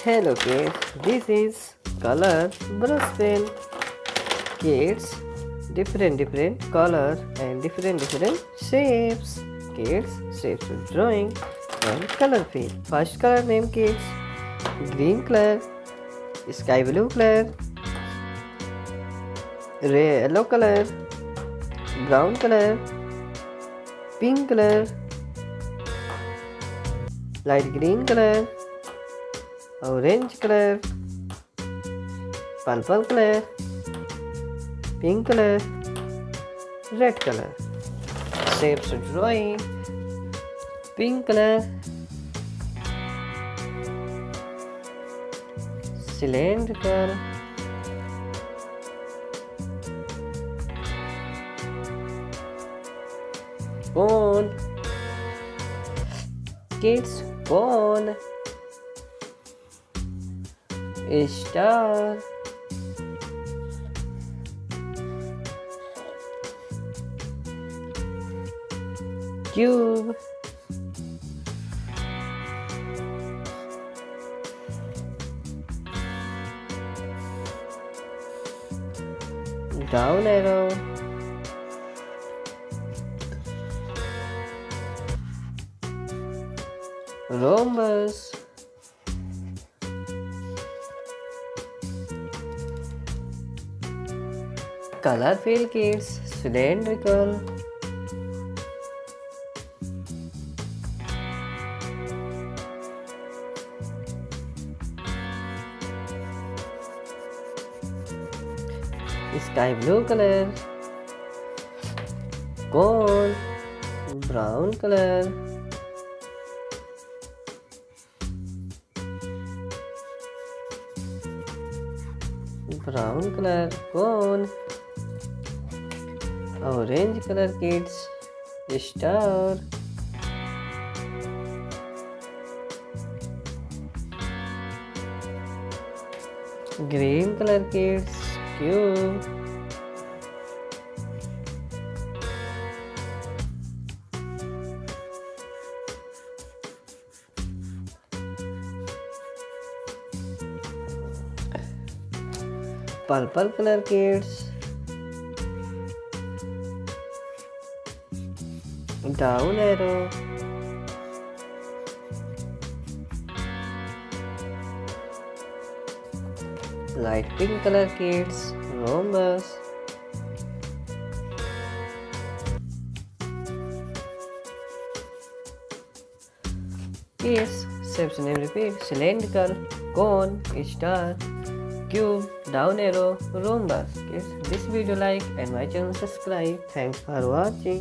Hello kids, this is color brush pen. Kids, different color and different shapes. Kids, shapes of drawing and color fill. First color name kids, green color, sky blue color, yellow color, brown color, pink color, light green color, orange color, purple color, pink color, red color. Shapes of drawing, pink color, cylindrical, cone, kids cone, star, cube, down arrow, rhombus, color fill kids, cylindrical, sky blue color, cone, brown color, cone, orange color kids, star, green color kids, cube, purple color kids, down arrow, light pink color kids, rhombus, kids, shapes name repeat, cylindrical, cone, star, cube, down arrow, rhombus. Kids, this video like and my channel subscribe. Thanks for watching.